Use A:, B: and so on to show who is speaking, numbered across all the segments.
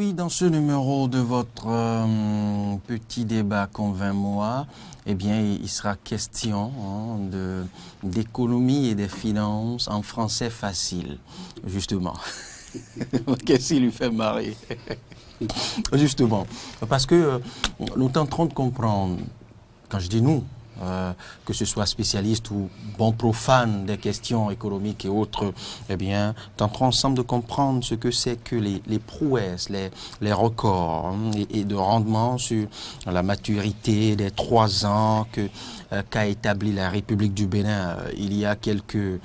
A: oui, dans ce numéro de votre petit débat convainc moi, eh bien, il sera question d'économie et des finances en français facile, justement. Qu'est-ce qui lui fait marrer? Justement, parce que nous tenterons de comprendre, quand je dis nous, que ce soit spécialiste ou bon profane des questions économiques et autres, eh bien, tenterons ensemble de comprendre ce que c'est que les prouesses, les records et de rendement sur la maturité des 3 ans qu'a établi la République du Bénin il y a quelques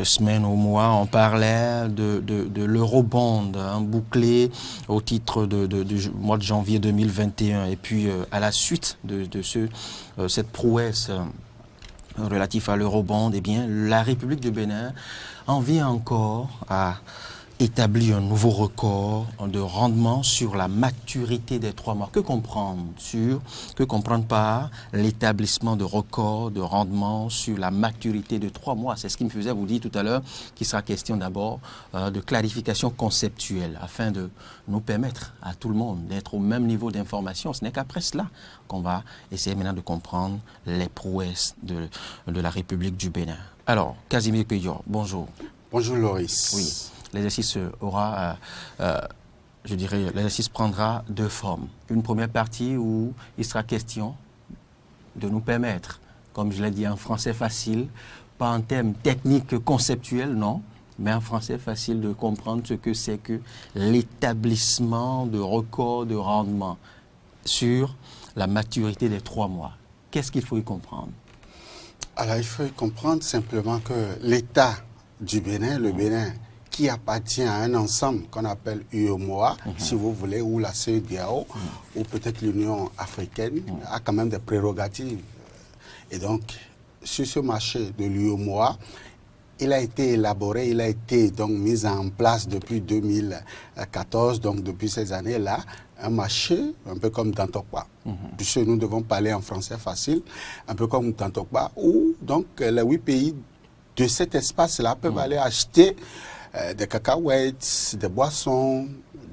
A: semaines ou mois. On parlait de l'eurobond bouclé au titre du mois de janvier 2021 et puis à la suite de cette prouesse relative à l'eurobond, eh bien, la République du Bénin en vient encore à établir un nouveau record de rendement sur la maturité des 3 mois. Que comprendre par l'établissement de records de rendement sur la maturité de 3 mois? C'est ce qui me faisait vous dire tout à l'heure qu'il sera question d'abord de clarification conceptuelle afin de nous permettre à tout le monde d'être au même niveau d'information. Ce n'est qu'après cela qu'on va essayer maintenant de comprendre les prouesses de la République du Bénin. Alors, Casimir Pédior, bonjour.
B: Bonjour Loris.
A: Oui. L'exercice aura, je dirais, l'exercice prendra 2 formes. Une première partie où il sera question de nous permettre, comme je l'ai dit en français facile, pas en termes techniques conceptuels, non, mais en français facile de comprendre ce que c'est que l'établissement de records de rendement sur la maturité des 3 mois. Qu'est-ce qu'il faut y comprendre?
B: Alors, il faut y comprendre simplement que l'État du Bénin, le Bénin, qui appartient à un ensemble qu'on appelle UEMOA, si vous voulez, ou la CEDEAO, ou peut-être l'Union africaine, a quand même des prérogatives. Et donc, sur ce marché de l'UEMOA, il a été élaboré, il a été donc mis en place depuis 2014, donc depuis ces années-là, un marché un peu comme Dantokwa, puisque nous devons parler en français facile, un peu comme Dantokwa, où donc les 8 pays de cet espace-là peuvent aller acheter des cacahuètes, des boissons,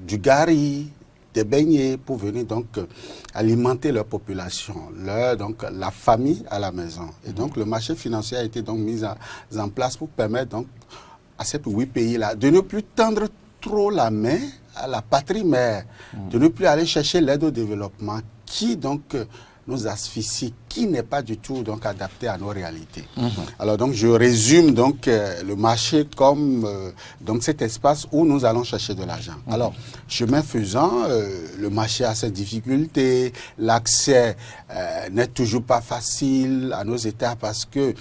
B: du gari, des beignets pour venir donc alimenter leur population, donc la famille à la maison. Et donc le marché financier a été donc mis en place pour permettre donc à ces 8 pays-là de ne plus tendre trop la main à la patrie mère, de ne plus aller chercher l'aide au développement qui donc nous asphyxie, qui n'est pas du tout donc adapté à nos réalités. Alors donc je résume donc le marché comme donc cet espace où nous allons chercher de l'argent. Alors chemin faisant, le marché a ses difficultés, l'accès n'est toujours pas facile à nos États parce que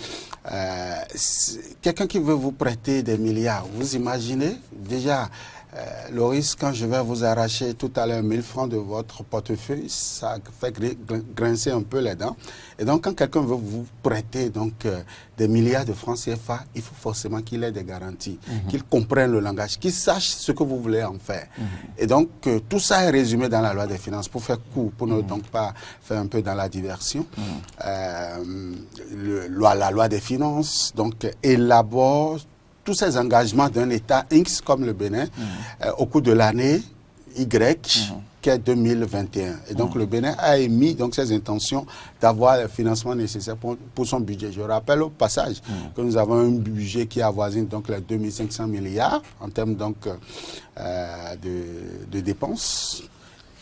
B: quelqu'un qui veut vous prêter des milliards, vous imaginez déjà Loris, quand je vais vous arracher tout à l'heure 1000 francs de votre portefeuille, ça fait grincer un peu les dents. Et donc, quand quelqu'un veut vous prêter donc, des milliards de francs CFA, il faut forcément qu'il ait des garanties, qu'il comprenne le langage, qu'il sache ce que vous voulez en faire. Et donc, tout ça est résumé dans la loi des finances pour faire court, pour ne donc pas faire un peu dans la diversion. La loi des finances donc, élabore tous ces engagements d'un État X comme le Bénin au cours de l'année Y qui est 2021. Et donc le Bénin a émis donc ses intentions d'avoir le financement nécessaire pour son budget. Je rappelle au passage que nous avons un budget qui avoisine donc les 2500 milliards en termes donc de dépenses,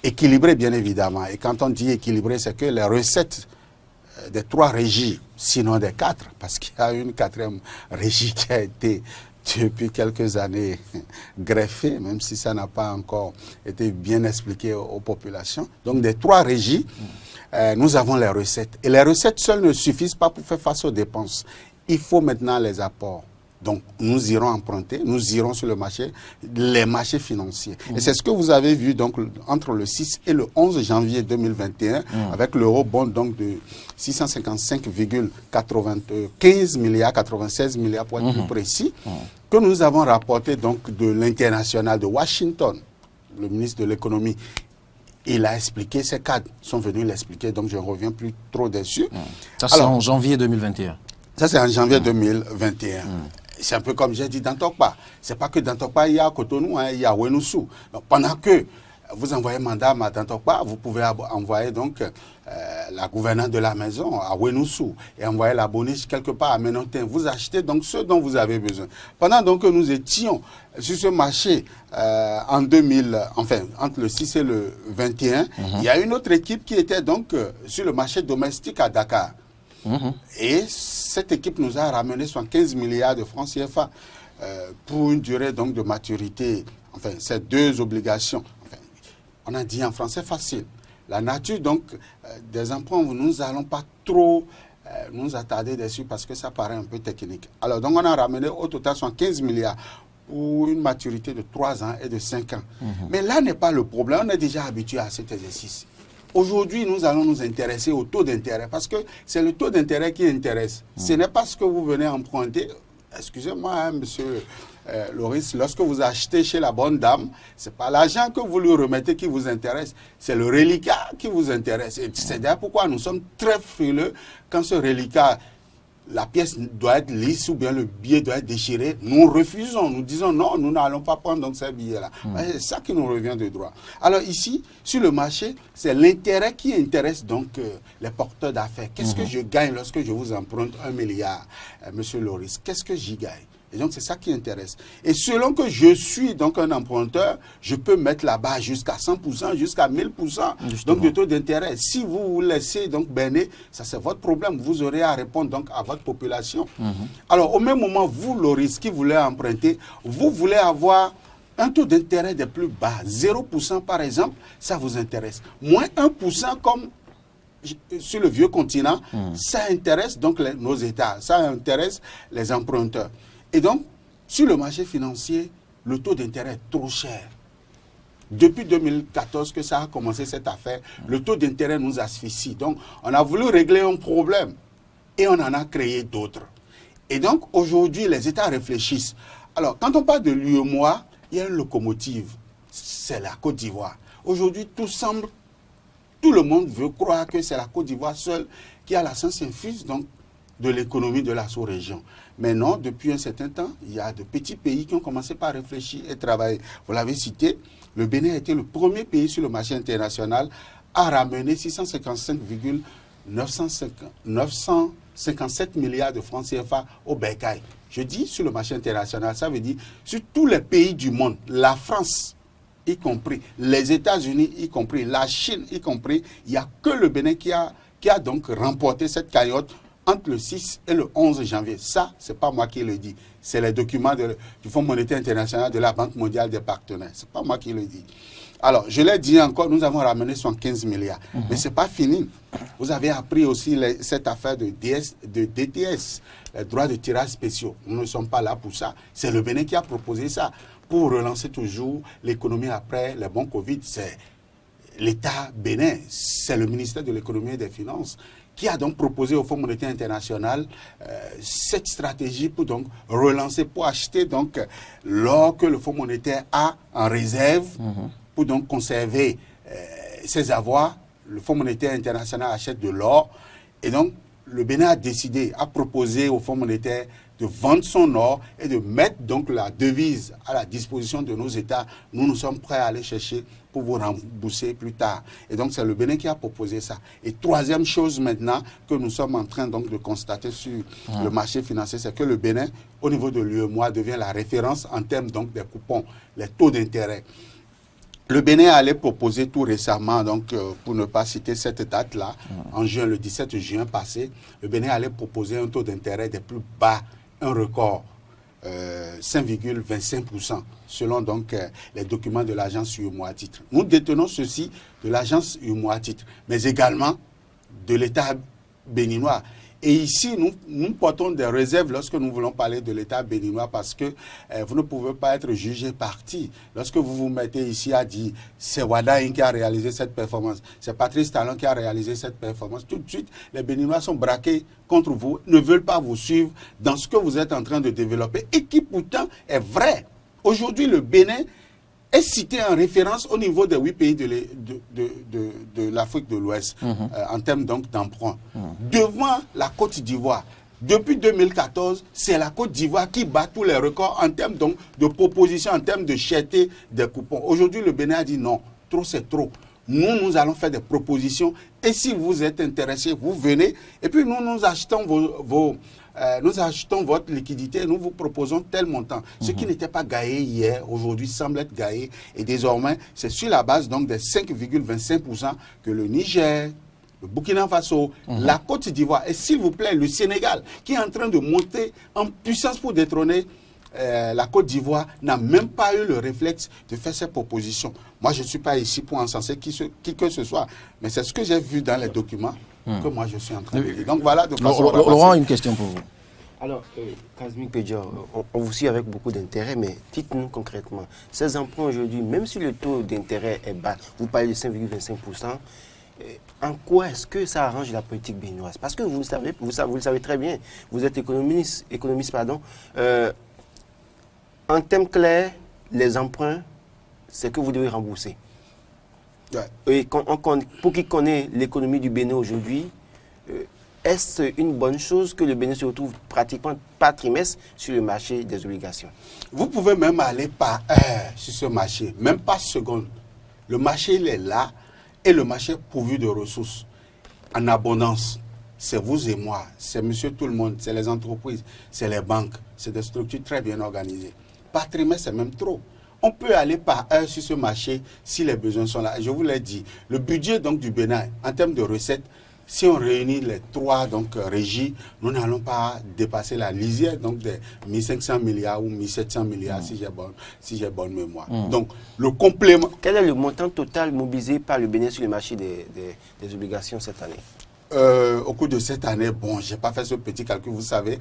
B: équilibré bien évidemment. Et quand on dit équilibré, c'est que les recettes des 3 régies, sinon des 4, parce qu'il y a une 4e régie qui a été depuis quelques années greffée, même si ça n'a pas encore été bien expliqué aux populations. Donc des 3 régies, nous avons les recettes. Et les recettes seules ne suffisent pas pour faire face aux dépenses. Il faut maintenant les apports. Donc, nous irons emprunter, nous irons sur le marché, les marchés financiers. Et c'est ce que vous avez vu donc entre le 6 et le 11 janvier 2021, avec l'eurobond donc de 655,95 milliards, 96 milliards pour être plus précis, que nous avons rapporté donc de l'international de Washington, le ministre de l'économie. Il a expliqué, ces cadres sont venus l'expliquer, donc je ne reviens plus trop dessus.
A: Ça, c'est en janvier 2021.
B: Ça, c'est en janvier 2021. C'est un peu comme j'ai dit dans Tokpa. Ce n'est pas que dans Tokpa, il y a Cotonou, hein, il y a Wenoussou. Donc, pendant que vous envoyez madame à Tantokpa, vous pouvez envoyer donc la gouvernante de la maison à Wenoussou et envoyer la boniche quelque part à Ménotin. Vous achetez donc ce dont vous avez besoin. Pendant donc que nous étions sur ce marché en 2000, enfin entre le 6 et le 21, il y a une autre équipe qui était donc sur le marché domestique à Dakar. Et cette équipe nous a ramené 75 milliards de francs CFA pour une durée donc de maturité. Enfin, ces deux obligations. Enfin, on a dit en français facile. La nature donc des emprunts, nous n'allons pas trop nous attarder dessus parce que ça paraît un peu technique. Alors donc on a ramené au total 75 milliards pour une maturité de 3 ans et de 5 ans. Mais là n'est pas le problème, on est déjà habitué à cet exercice. Aujourd'hui, nous allons nous intéresser au taux d'intérêt parce que c'est le taux d'intérêt qui intéresse. Ce n'est pas ce que vous venez emprunter. Excusez-moi, hein, monsieur Loris, lorsque vous achetez chez la bonne dame, ce n'est pas l'argent que vous lui remettez qui vous intéresse, c'est le reliquat qui vous intéresse. Et c'est d'ailleurs pourquoi nous sommes très frileux quand ce reliquat, la pièce doit être lisse ou bien le billet doit être déchiré. Nous refusons, nous disons non, nous n'allons pas prendre donc ces billets-là. C'est ça qui nous revient de droit. Alors ici, sur le marché, c'est l'intérêt qui intéresse donc les porteurs d'affaires. Qu'est-ce que je gagne lorsque je vous emprunte 1 milliard, monsieur Loris? Qu'est-ce que j'y gagne? Et donc, c'est ça qui intéresse. Et selon que je suis donc un emprunteur, je peux mettre là-bas jusqu'à 100%, jusqu'à 1000% donc de taux d'intérêt. Si vous vous laissez donc berner, ça c'est votre problème. Vous aurez à répondre donc à votre population. Alors, au même moment, vous, Loris, qui voulez emprunter, vous voulez avoir un taux d'intérêt des plus bas. 0% par exemple, ça vous intéresse. Moins 1% comme sur le vieux continent, ça intéresse donc nos États, ça intéresse les emprunteurs. Et donc, sur le marché financier, le taux d'intérêt est trop cher. Depuis 2014 que ça a commencé cette affaire, le taux d'intérêt nous asphyxie. Donc, on a voulu régler un problème et on en a créé d'autres. Et donc, aujourd'hui, les États réfléchissent. Alors, quand on parle de l'UEMOA, il y a une locomotive, c'est la Côte d'Ivoire. Aujourd'hui, tout le monde veut croire que c'est la Côte d'Ivoire seule qui a la science infuse donc, de l'économie de la sous-région. Mais non, depuis un certain temps, il y a de petits pays qui ont commencé par réfléchir et travailler. Vous l'avez cité, le Bénin a été le premier pays sur le marché international à ramener 655,957 milliards de francs CFA au Bécaï. Je dis sur le marché international, ça veut dire sur tous les pays du monde, la France y compris, les États-Unis y compris, la Chine y compris, il n'y a que le Bénin qui a donc remporté cette cagnotte entre le 6 et le 11 janvier. Ça, ce n'est pas moi qui le dis. C'est les documents du Fonds monétaire international, de la Banque mondiale des partenaires. Ce n'est pas moi qui le dis. Alors, je l'ai dit encore, nous avons ramené 75 milliards. Mais ce n'est pas fini. Vous avez appris aussi cette affaire de DTS, les droits de tirage spéciaux. Nous ne sommes pas là pour ça. C'est le Bénin qui a proposé ça pour relancer toujours l'économie après les bons Covid. C'est l'État bénin, c'est le ministère de l'économie et des finances qui a donc proposé au Fonds monétaire international cette stratégie pour donc relancer, pour acheter donc l'or que le Fonds monétaire a en réserve, pour donc conserver ses avoirs. Le Fonds monétaire international achète de l'or et donc le Bénin a décidé, a proposé au Fonds monétaire de vendre son or et de mettre donc la devise à la disposition de nos États. Nous sommes prêts à aller chercher pour vous rembourser plus tard. Et donc, c'est le Bénin qui a proposé ça. Et troisième chose maintenant que nous sommes en train donc de constater sur le marché financier, c'est que le Bénin, au niveau de l'UEMOA, devient la référence en termes donc des coupons, les taux d'intérêt. Le Bénin allait proposer tout récemment, donc pour ne pas citer cette date-là, en juin, le 17 juin passé, le Bénin allait proposer un taux d'intérêt des plus bas, un record, 5,25%, selon donc les documents de l'agence UEMOA Titre. Nous détenons ceci de l'agence UEMOA Titre, mais également de l'État béninois. Et ici, nous portons des réserves lorsque nous voulons parler de l'État béninois parce que vous ne pouvez pas être jugé parti. Lorsque vous vous mettez ici à dire c'est Wadaïn qui a réalisé cette performance, c'est Patrice Talon qui a réalisé cette performance, tout de suite, les Béninois sont braqués contre vous, ne veulent pas vous suivre dans ce que vous êtes en train de développer et qui pourtant est vrai. Aujourd'hui, le Bénin est cité en référence au niveau des 8 pays de l'Afrique de l'Ouest en termes donc d'emprunt. Devant la Côte d'Ivoire, depuis 2014, c'est la Côte d'Ivoire qui bat tous les records en termes donc de propositions, en termes de cherté des coupons. Aujourd'hui, le Bénin a dit non. trop c'est trop. Nous allons faire des propositions et si vous êtes intéressés, vous venez et puis nous achetons nous achetons votre liquidité et nous vous proposons tel montant. Ce qui n'était pas gaillé hier, aujourd'hui semble être gaillé et désormais, c'est sur la base donc des 5,25% que le Niger, le Burkina Faso, la Côte d'Ivoire et s'il vous plaît, le Sénégal, qui est en train de monter en puissance pour détrôner la Côte d'Ivoire, n'a même pas eu le réflexe de faire ces propositions. Moi, je ne suis pas ici pour encenser qui que ce soit, mais c'est ce que j'ai vu dans les documents que moi, je suis en train de dire. Donc voilà, de façon...
A: Laurent, une question pour vous.
C: Alors, Kazmi Pédior, on vous suit avec beaucoup d'intérêt, mais dites-nous concrètement, ces emprunts aujourd'hui, même si le taux d'intérêt est bas, vous parlez de 5,25%, en quoi est-ce que ça arrange la politique béninoise? Parce que vous le savez très bien, vous êtes économiste, en termes clairs, les emprunts, c'est que vous devez rembourser. Ouais. Et pour qui connaît l'économie du Bénin aujourd'hui, est-ce une bonne chose que le Bénin se retrouve pratiquement par trimestre sur le marché des obligations?
B: Vous pouvez même aller par heure sur ce marché, même pas seconde. Le marché, il est là et le marché est pourvu de ressources en abondance. C'est vous et moi, c'est monsieur tout le monde, c'est les entreprises, c'est les banques, c'est des structures très bien organisées. Par trimestre, c'est même trop. On peut aller par heure sur ce marché si les besoins sont là. Je vous l'ai dit, le budget donc, du Bénin, en termes de recettes, si on réunit les trois régies, nous n'allons pas dépasser la lisière donc, des 1500 milliards ou 1700 milliards si j'ai bonne mémoire. Donc, le complément...
C: Quel est le montant total mobilisé par le Bénin sur le marché des obligations cette année?
B: Au cours de cette année, bon, je n'ai pas fait ce petit calcul, vous savez,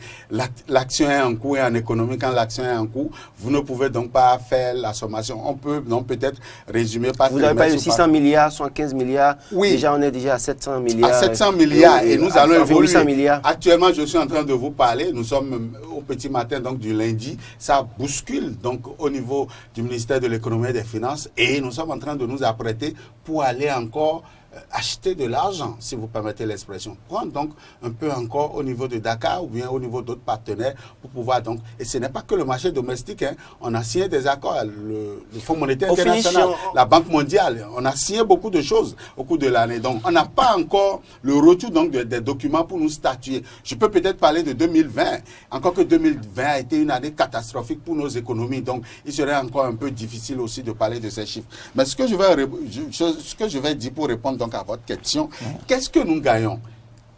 B: l'action est en cours et en économie, quand l'action est en cours, vous ne pouvez donc pas faire la sommation. On peut donc peut-être résumer par...
C: Vous avez parlé de 600 milliards, 115 milliards,
B: oui.
C: Déjà on est déjà à 700 milliards.
B: À 700 milliards et nous allons évoluer.
C: 800 milliards.
B: Actuellement, je suis en train de vous parler, nous sommes au petit matin donc du lundi, ça bouscule donc au niveau du ministère de l'économie et des finances et nous sommes en train de nous apprêter pour aller encore acheter de l'argent, si vous permettez l'expression. Prendre donc un peu encore au niveau de Dakar ou bien au niveau d'autres partenaires pour pouvoir donc... Et ce n'est pas que le marché domestique, hein. On a signé des accords, le Fonds monétaire international, la Banque mondiale, on a signé beaucoup de choses au cours de l'année. Donc, on n'a pas encore le retour donc des documents pour nous statuer. Je peux peut-être parler de 2020, encore que 2020 a été une année catastrophique pour nos économies. Donc, il serait encore un peu difficile aussi de parler de ces chiffres. Mais ce que je vais dire pour répondre donc à votre question, qu'est-ce que nous gagnons?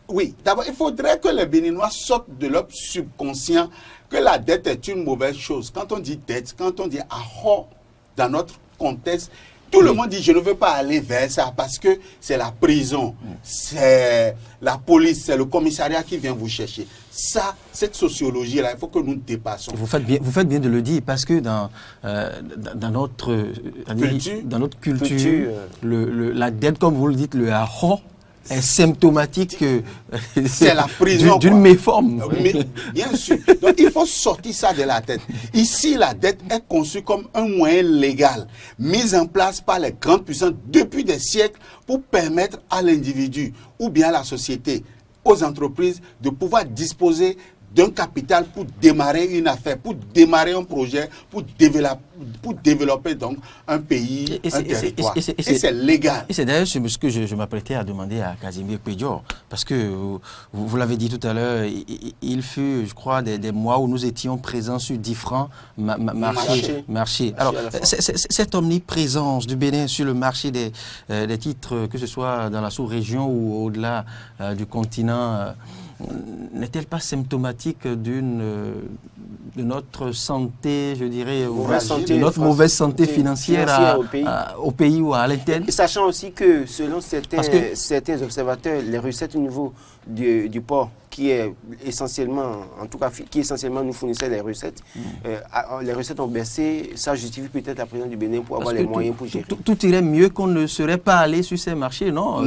B: Oui, d'abord, il faudrait que les Béninois sortent de leur subconscient que la dette est une mauvaise chose. Quand on dit dette, quand on dit ahor dans notre contexte, tout le monde dit je ne veux pas aller vers ça parce que c'est la prison, c'est la police, c'est le commissariat qui vient vous chercher. Ça, cette sociologie-là, il faut que nous dépassons.
A: Vous faites bien de le dire parce que dans notre culture, la dette, comme vous le dites, le haro, est symptomatique
B: c'est la prison
A: d'une méforme.
B: Bien sûr. Donc il faut sortir ça de la tête. Ici, la dette est conçue comme un moyen légal, mis en place par les grandes puissances depuis des siècles pour permettre à l'individu ou bien à la société, aux entreprises, de pouvoir disposer d'un capital pour démarrer une affaire, pour démarrer un projet, pour développer donc un pays, un territoire. Et c'est légal.
A: Et c'est d'ailleurs ce que je m'apprêtais à demander à Casimir Pédior, parce que vous l'avez dit tout à l'heure, il fut, je crois, des mois où nous étions présents sur différents marchés. Alors, cette omniprésence du Bénin sur le marché des titres, que ce soit dans la sous-région ou au-delà du continent, n'est-elle pas symptomatique de notre santé, je dirais, de notre mauvaise santé financière au pays ou à l'interne?
C: Sachant aussi que, selon certains observateurs, les recettes au niveau du port, qui est essentiellement, en tout cas, qui essentiellement nous fournissait les recettes ont baissé. Ça justifie peut-être la présence du Bénin pour avoir les moyens pour gérer.
A: Tout irait mieux qu'on ne serait pas allé sur ces marchés, non?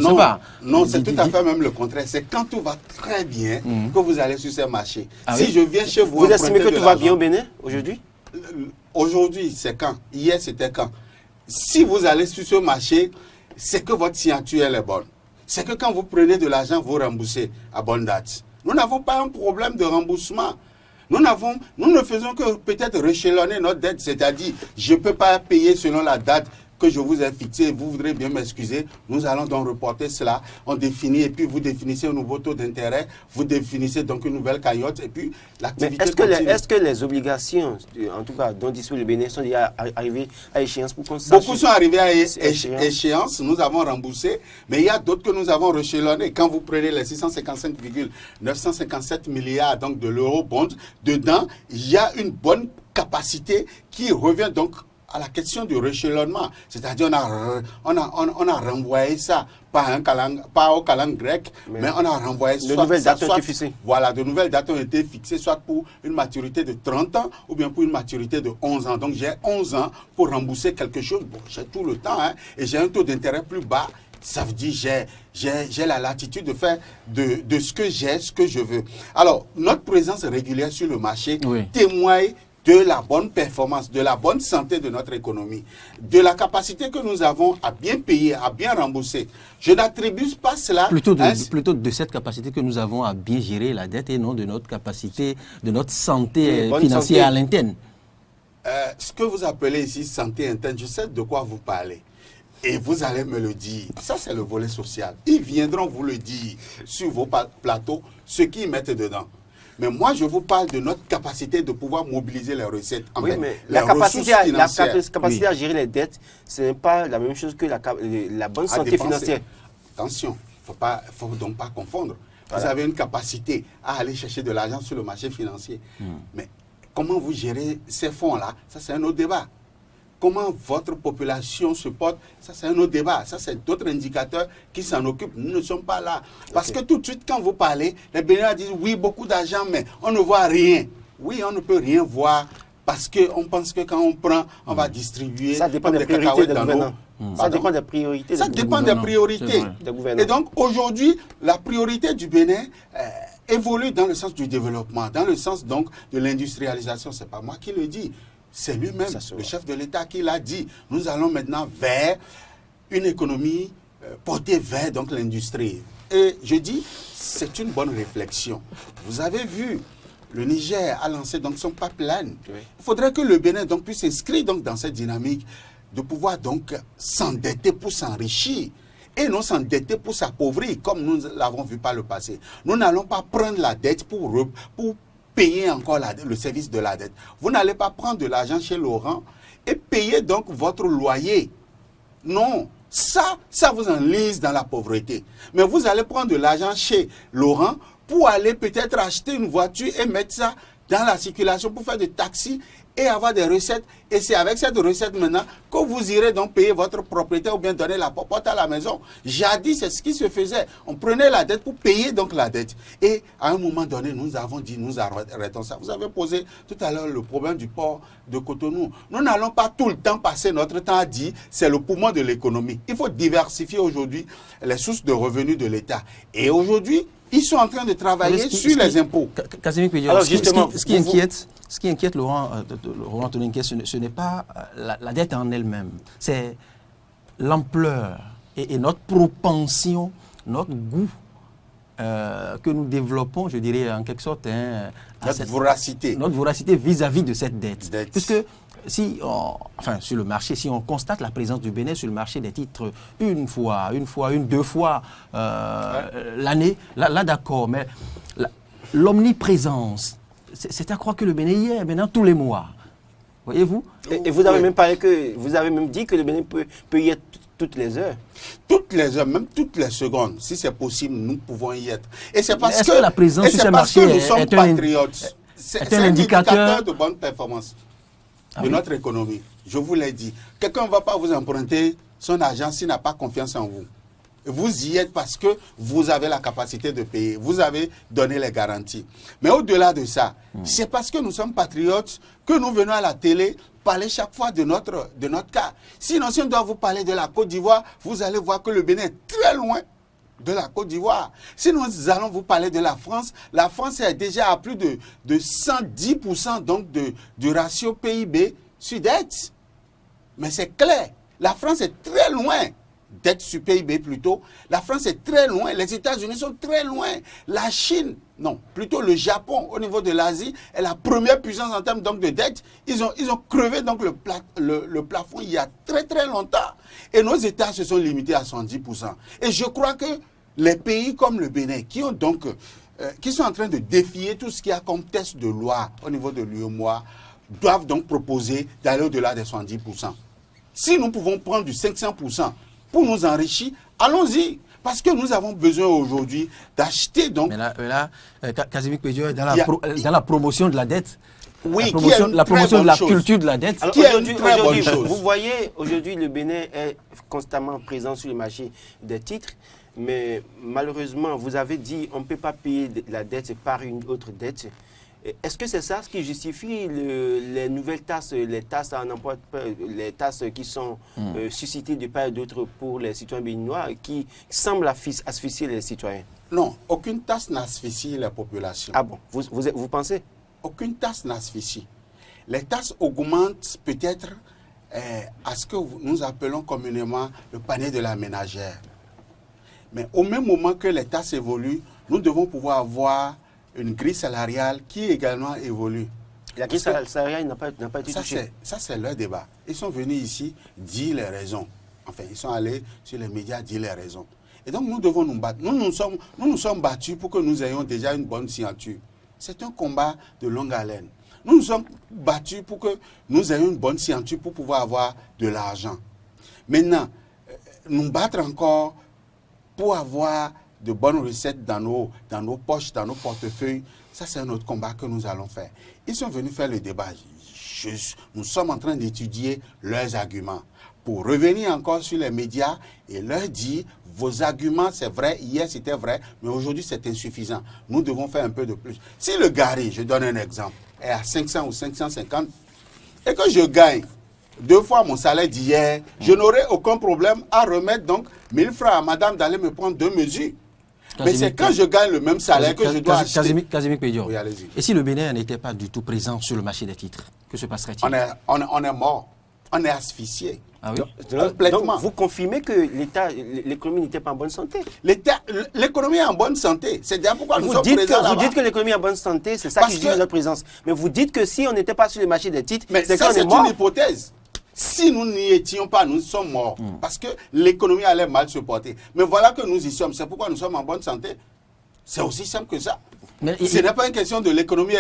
B: Non, c'est tout à fait même le contraire. C'est quand tout va très bien que vous allez sur ces marchés. Si je viens chez vous...
C: Vous estimez que tout va bien au Bénin aujourd'hui?
B: Aujourd'hui, c'est quand? Hier, c'était quand? Si vous allez sur ce marché, c'est que votre signature elle est bonne. C'est que quand vous prenez de l'argent, vous remboursez à bonne date. Nous n'avons pas un problème de remboursement. Nous ne faisons que peut-être réchelonner notre dette, c'est-à-dire je ne peux pas payer selon la date que je vous ai fixé, vous voudrez bien m'excuser, nous allons donc reporter cela, on définit, et puis vous définissez un nouveau taux d'intérêt, vous définissez donc une nouvelle cagnotte, et puis l'activité continue.
C: Est-ce que les obligations, en tout cas dont dispose le Bénin, sont déjà arrivées à échéance pour qu'on sache?
B: Beaucoup sont arrivés à échéance, nous avons remboursé, mais il y a d'autres que nous avons rechelonnés. Quand vous prenez les 655,957 milliards donc de l'eurobond, dedans, il y a une bonne capacité qui revient donc à la question du rechelonnement. C'est-à-dire on a renvoyé ça pas au calendrier grec, mais on a renvoyé
C: de nouvelles dates ont été fixées.
B: Voilà, de nouvelles dates ont été fixées, soit pour une maturité de 30 ans ou bien pour une maturité de 11 ans. Donc j'ai 11 ans pour rembourser quelque chose. Bon, j'ai tout le temps, hein, et j'ai un taux d'intérêt plus bas. Ça veut dire j'ai la latitude de faire de ce que j'ai, ce que je veux. Alors, notre présence régulière sur le marché témoigne de la bonne performance, de la bonne santé de notre économie, de la capacité que nous avons à bien payer, à bien rembourser. Je n'attribue pas cela...
A: Plutôt de cette capacité que nous avons à bien gérer la dette et non de notre capacité, de notre santé financière à l'interne.
B: Ce que vous appelez ici santé interne, je sais de quoi vous parlez. Et vous allez me le dire. Ça, c'est le volet social. Ils viendront vous le dire sur vos plateaux, ce qu'ils mettent dedans. Mais moi, je vous parle de notre capacité de pouvoir mobiliser les recettes.
C: Oui, mais la capacité à gérer les dettes, ce n'est pas la même chose que la bonne santé financière.
B: Attention, il ne faut donc pas confondre. Voilà. Vous avez une capacité à aller chercher de l'argent sur le marché financier. Mais comment vous gérez ces fonds-là, ça c'est un autre débat. Comment votre population se porte, ça c'est un autre débat. Ça c'est d'autres indicateurs qui s'en occupent. Nous ne sommes pas là. Parce que tout de suite, quand vous parlez, les Béninois disent oui, beaucoup d'argent, mais on ne voit rien. Oui, on ne peut rien voir parce qu'on pense que quand on prend, on va distribuer.
C: Ça dépend des priorités des gouvernants. Ça dépend des priorités.
B: Ça dépend des priorités. Et donc aujourd'hui, la priorité du Bénin évolue dans le sens du développement, dans le sens donc de l'industrialisation. Ce n'est pas moi qui le dis. C'est lui-même, le chef de l'État, qui l'a dit. Nous allons maintenant vers une économie portée vers donc l'industrie. Et je dis, c'est une bonne réflexion. Vous avez vu, le Niger a lancé donc son pipeline. Oui. Il faudrait que le Bénin donc puisse s'inscrire donc dans cette dynamique de pouvoir donc s'endetter pour s'enrichir et non s'endetter pour s'appauvrir, comme nous l'avons vu par le passé. Nous n'allons pas prendre la dette pour payer encore le service de la dette. Vous n'allez pas prendre de l'argent chez Laurent et payer donc votre loyer. Non, ça vous enlise dans la pauvreté. Mais vous allez prendre de l'argent chez Laurent pour aller peut-être acheter une voiture et mettre ça dans la circulation pour faire des taxis et avoir des recettes. Et c'est avec cette recette maintenant que vous irez donc payer votre propriétaire ou bien donner la popote à la maison. Jadis, c'est ce qui se faisait. On prenait la dette pour payer donc la dette. Et à un moment donné, nous avons dit, nous arrêtons ça. Vous avez posé tout à l'heure le problème du port de Cotonou. Nous n'allons pas tout le temps passer notre temps à dire c'est le poumon de l'économie. Il faut diversifier aujourd'hui les sources de revenus de l'État. Et aujourd'hui, ils sont en train de travailler sur les impôts.
A: Casimir Pédior, ce qui inquiète Laurent Antonin Nkès, ce n'est pas la dette en elle-même, c'est l'ampleur et notre propension, notre goût que nous développons, je dirais en quelque sorte,
B: notre voracité
A: vis-à-vis de cette dette. Puisque si, sur le marché, si on constate la présence du Bénin sur le marché des titres une fois, deux fois l'année, là d'accord, mais l'omniprésence, c'est à croire que le Bénin y est maintenant tous les mois. Voyez-vous?
C: Et vous avez même parlé vous avez même dit que le Bénin peut y être toutes les heures.
B: Toutes les heures, même toutes les secondes. Si c'est possible, nous pouvons y être. Et c'est parce
A: que la présence sur ce marché
B: nous sommes patriotes. C'est un indicateur de bonne performance de notre économie. Je vous l'ai dit. Quelqu'un ne va pas vous emprunter son argent s'il n'a pas confiance en vous. Vous y êtes parce que vous avez la capacité de payer. Vous avez donné les garanties. Mais au-delà de ça, c'est parce que nous sommes patriotes que nous venons à la télé parler chaque fois de notre cas. Sinon, si on doit vous parler de la Côte d'Ivoire, vous allez voir que le Bénin est très loin de la Côte d'Ivoire. Si nous allons vous parler de la France est déjà à plus de 110% donc du ratio PIB sur dette. Mais c'est clair, la France est très loin dette sur PIB plutôt. La France est très loin, les États-Unis sont très loin. La Chine, non, plutôt le Japon au niveau de l'Asie est la première puissance en termes donc de dette. Ils ont crevé donc le plafond il y a très très longtemps. Et nos États se sont limités à 110%. Et je crois que les pays comme le Bénin, qui sont en train de défier tout ce qu'il y a comme test de loi au niveau de l'UEMOA, doivent donc proposer d'aller au-delà des 110%. Si nous pouvons prendre du 500% pour nous enrichir, allons-y. Parce que nous avons besoin aujourd'hui d'acheter donc...
A: Mais là Casimir Pédio est dans la promotion de la dette.
B: Oui,
A: la promotion de la culture de la dette.
B: Alors, qui est une très bonne chose.
C: Vous voyez, aujourd'hui, le Bénin est constamment présent sur le marché des titres. Mais malheureusement, vous avez dit on ne peut pas payer la dette par une autre dette. Est-ce que c'est ça ce qui justifie les nouvelles tasses, les tasses à n'importe les tasses qui sont suscitées de part et d'autre pour les citoyens béninois, qui semblent asphyxier les citoyens?
B: Non, aucune tasse n'asphyxie la population.
C: Ah bon, vous pensez?
B: Aucune tasse n'asphyxie. Les tasses augmentent peut-être à ce que nous appelons communément le panier de la ménagère. Mais au même moment que les tasses évoluent, nous devons pouvoir avoir une grille salariale qui également évolue.
C: La grille salariale n'a pas été touchée.
B: Ça, c'est leur débat. Ils sont venus ici dire les raisons. Enfin, ils sont allés sur les médias dire les raisons. Et donc, nous devons nous battre. Nous nous sommes battus pour que nous ayons déjà une bonne signature. C'est un combat de longue haleine. Nous nous sommes battus pour que nous ayons une bonne signature pour pouvoir avoir de l'argent. Maintenant, nous battre encore pour avoir de bonnes recettes dans nos poches, dans nos portefeuilles, ça c'est un autre combat que nous allons faire. Ils sont venus faire le débat. Nous sommes en train d'étudier leurs arguments pour revenir encore sur les médias et leur dire vos arguments c'est vrai, hier c'était vrai, mais aujourd'hui c'est insuffisant. Nous devons faire un peu de plus. Si le gari, je donne un exemple, est à 500 ou 550 et que je gagne 2 fois mon salaire d'hier, je n'aurai aucun problème à remettre donc 1000 francs à madame d'aller me prendre 2 mesures. Mais c'est quand je gagne le même salaire que je dois acheter.
A: Casimir Pédio.
B: Oui, allez-y.
A: Et si le Bénin n'était pas du tout présent sur le marché des titres, que se passerait-il?
B: On est mort. On est asphyxié.
A: Ah oui?
B: Complètement.
C: Donc, vous confirmez que l'économie n'était pas en bonne santé?
B: L'économie est en bonne santé. C'est bien pourquoi nous sommes présents là-bas.
C: Vous dites que l'économie est en bonne santé, c'est ça qui justifie notre présence. Mais vous dites que si on n'était pas sur le marché des titres,
B: c'est
C: qu'on est mort.
B: C'est une hypothèse. Si nous n'y étions pas, nous sommes morts. Parce que l'économie allait mal se porter. Mais voilà que nous y sommes. C'est pourquoi nous sommes en bonne santé. C'est aussi simple que ça. Ce n'est pas une question de l'économie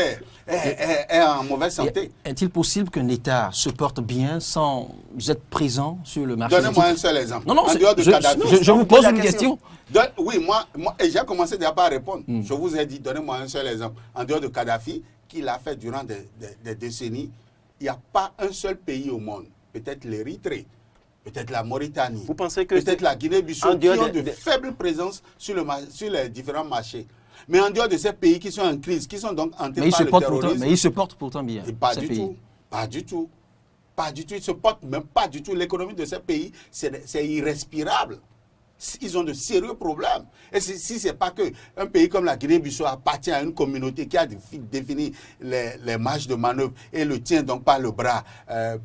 B: est en mauvaise santé.
A: Est-il possible qu'un État se porte bien sans être présent sur le marché?
B: Donnez-moi un seul exemple.
A: Non,
B: en dehors de Kadhafi.
A: Je vous pose une question.
B: Oui, moi et j'ai commencé déjà par répondre. Je vous ai dit, donnez-moi un seul exemple. En dehors de Kadhafi, qu'il a fait durant des décennies, il n'y a pas un seul pays au monde, peut-être l'Érythrée, peut-être la Mauritanie,
C: vous pensez que
B: peut-être la Guinée-Bissau, qui ont de faibles présences sur les différents marchés. Mais en dehors de ces pays qui sont en crise, qui sont donc hantés par le terrorisme...
A: Mais ils se portent pourtant bien.
B: Pas du tout. Pas du tout. Pas du tout. Ils se portent même pas du tout. L'économie de ces pays, c'est irrespirable. Ils ont de sérieux problèmes. Et si ce n'est pas qu'un pays comme la Guinée-Bissau appartient à une communauté qui a défini les marges de manœuvre et le tient donc par le bras,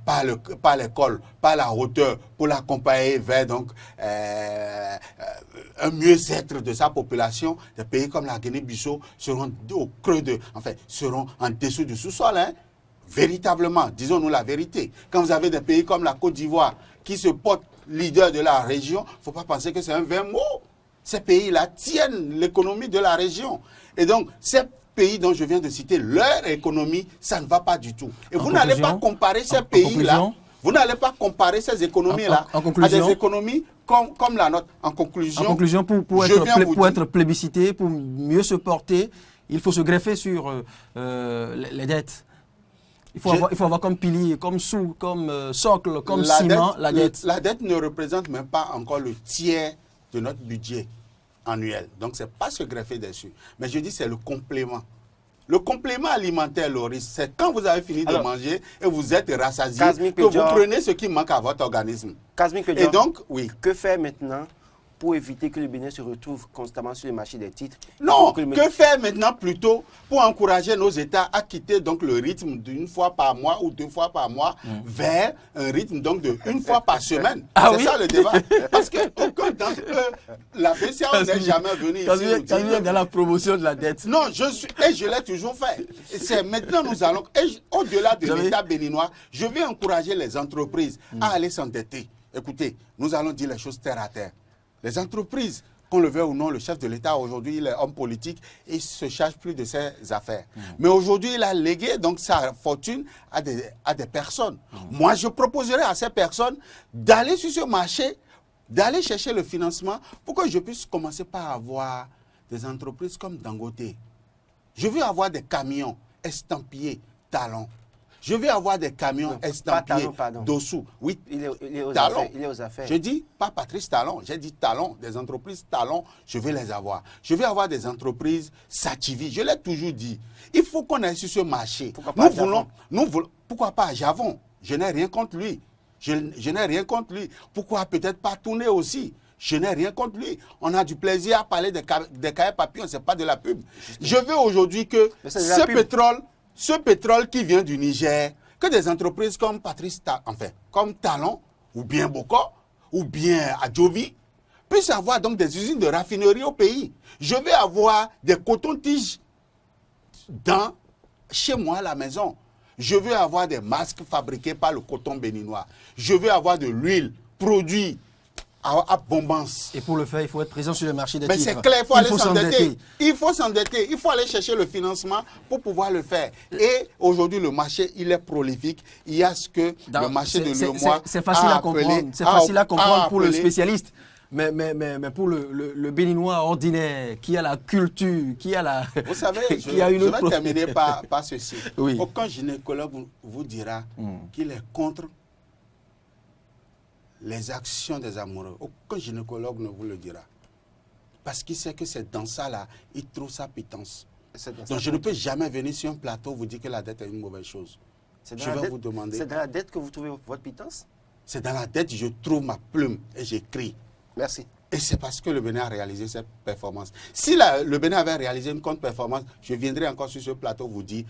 B: par l'école, par la hauteur, pour l'accompagner vers donc, un mieux-être de sa population, des pays comme la Guinée-Bissau seront au creux seront en dessous du sous-sol. Hein. Véritablement, disons-nous la vérité. Quand vous avez des pays comme la Côte d'Ivoire qui se portent leader de la région, il ne faut pas penser que c'est un vain mot. Ces pays-là tiennent l'économie de la région. Et donc, ces pays dont je viens de citer, leur économie, ça ne va pas du tout. Et vous n'allez pas comparer ces pays-là, vous n'allez pas comparer ces économies-là à des économies comme la nôtre. En conclusion,
A: pour être plébiscité, pour mieux se porter, il faut se greffer sur les dettes. Il faut avoir comme pilier, comme socle, comme ciment, la dette.
B: La dette ne représente même pas encore le tiers de notre budget annuel. Donc, ce n'est pas se greffer dessus. Mais je dis c'est le complément. Le complément alimentaire, Loris, c'est quand vous avez fini de manger et vous êtes rassasié, que vous prenez ce qui manque à votre organisme.
C: Et donc, oui. Que faire maintenant pour éviter que le Bénin se retrouve constamment sur le marché des titres?
B: Non,
C: Que le-
B: que faire maintenant plutôt pour encourager nos États à quitter donc le rythme d'une fois par mois ou 2 fois par mois vers un rythme donc de 1 fois par semaine.
A: Ah
B: c'est
A: oui?
B: ça le débat. Parce que aucun d'entre eux, la BCEAO n'est jamais venu ici. nous dire que-
A: dans la promotion de la dette.
B: Non, je l'ai toujours fait. Et c'est maintenant nous allons, au-delà de
A: Vous avez-
B: l'État béninois, je vais encourager les entreprises à aller s'endetter. Écoutez, nous allons dire les choses terre à terre. Les entreprises, qu'on le veuille ou non, le chef de l'État aujourd'hui, il est homme politique et il ne se charge plus de ses affaires. Mais aujourd'hui, il a légué donc sa fortune à des personnes. Moi, je proposerais à ces personnes d'aller sur ce marché, d'aller chercher le financement pour que je puisse commencer par avoir des entreprises comme Dangote. Je veux avoir des camions estampillés Talon. Je veux avoir des camions
C: Non, pas
B: estampillés
C: Talon, pardon.
B: Dossou. Oui,
C: Il est aux
B: Talon.
C: affaires. Il est aux affaires.
B: je dis pas Patrice Talon, j'ai dit Talon, des entreprises Talon, je vais les avoir. Je vais avoir des entreprises Sativi, je l'ai toujours dit. Il faut qu'on aille sur ce marché.
C: Pourquoi pas
B: Nous voulons, pourquoi pas à Javon? Je n'ai rien contre lui. Je n'ai rien contre lui. Pourquoi peut-être pas tourner aussi? Je n'ai rien contre lui. On a du plaisir à parler des cahiers papillons, ce n'est pas de la pub. Je veux aujourd'hui que
C: Mais c'est de la pub.
B: ce pétrole qui vient du Niger, que des entreprises comme comme Talon, ou bien Boko, ou bien Adjovi, puissent avoir donc des usines de raffinerie au pays. Je vais avoir des cotons-tiges chez moi à la maison. Je veux avoir des masques fabriqués par le coton béninois. Je veux avoir de l'huile produite à abondance.
A: Et pour le faire, il faut être présent sur le marché des
B: Mais
A: titres.
B: c'est clair, il faut aller
A: s'endetter.
B: s'endetter. Il faut s'endetter. Il faut aller chercher le financement pour pouvoir le faire. Et aujourd'hui, le marché, il est prolifique. Il y a ce que le marché de l'UEMOA
A: c'est facile à comprendre. C'est facile à comprendre pour le spécialiste. Mais pour le Béninois ordinaire, qui a la culture, qui a la...
B: Vous savez,
A: qui a une
B: je
A: autre...
B: vais terminer par ceci.
A: Oui.
B: Aucun gynécologue vous dira qu'il est contre les actions des amoureux. Aucun gynécologue ne vous le dira. Parce qu'il sait que c'est dans ça là, il trouve sa pitance. Donc je ne peux jamais venir sur un plateau vous dire que la dette est une mauvaise chose. Je vais vous demander.
C: C'est dans la dette que vous trouvez votre pitance?
B: C'est dans la dette que je trouve ma plume et j'écris.
C: Merci.
B: Et c'est parce que le Bénin a réalisé cette performance. Si le Bénin avait réalisé une contre-performance, je viendrai encore sur ce plateau vous dire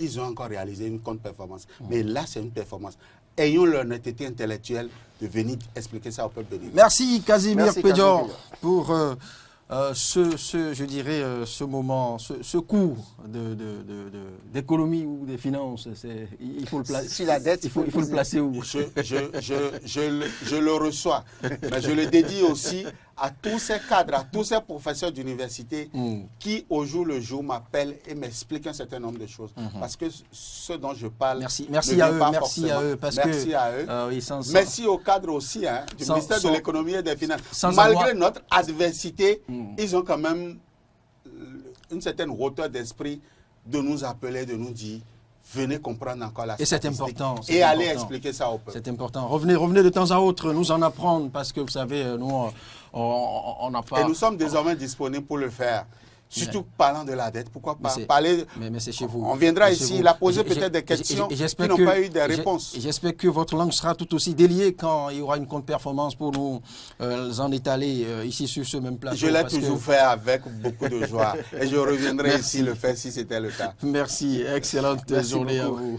B: ils ont encore réalisé une contre-performance. Mais là, c'est une performance. Ayons l'honnêteté intellectuelle de venir expliquer ça au peuple béninois.
A: Merci Casimir
C: Merci,
A: Pédior
C: Casimir.
A: pour je dirais, ce moment, ce cours d'économie ou des finances. Il faut le placer.
C: Sur la dette,
A: il faut le placer où?
B: Je le reçois, mais je le dédie aussi à tous ces cadres, à tous ces professeurs d'université qui, au jour le jour, m'appellent et m'expliquent un certain nombre de choses. Parce que ce dont je parle.
A: Merci à eux, merci à eux.
B: Merci à eux. Merci aux cadres aussi du ministère de l'économie et des finances. Malgré notre adversité, ils ont quand même une certaine hauteur d'esprit de nous appeler, de nous dire. Venez comprendre encore la statistique.
A: Et c'est important.
B: Et aller expliquer ça au peuple.
A: C'est important. Revenez de temps à autre, nous en apprendre, parce que vous savez, nous, on n'a pas...
B: Et nous sommes désormais disponibles pour le faire. Surtout parlant de la dette, pourquoi pas parler...
A: Mais c'est chez vous.
B: On viendra ici, il a posé peut-être des questions qui n'ont pas eu des réponses.
A: Et j'espère que votre langue sera tout aussi déliée quand il y aura une contre-performance pour nous en étaler ici sur ce même plateau.
B: Je l'ai toujours fait avec beaucoup de joie. Et je reviendrai ici le faire si c'était le cas.
A: Merci, excellente journée
B: beaucoup.
A: à vous.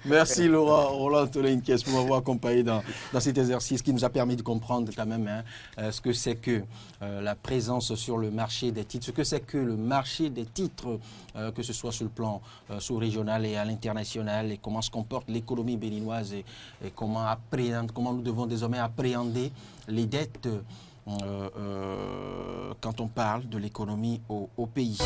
A: Merci Laurent Roland-Tolin pour m'avoir accompagné dans cet exercice qui nous a permis de comprendre quand même ce que c'est que la présence sur le marché des titres, ce que c'est que le marché des titres, que ce soit sur le plan sous-régional et à l'international, et comment se comporte l'économie béninoise et comment nous devons désormais appréhender les dettes quand on parle de l'économie au pays.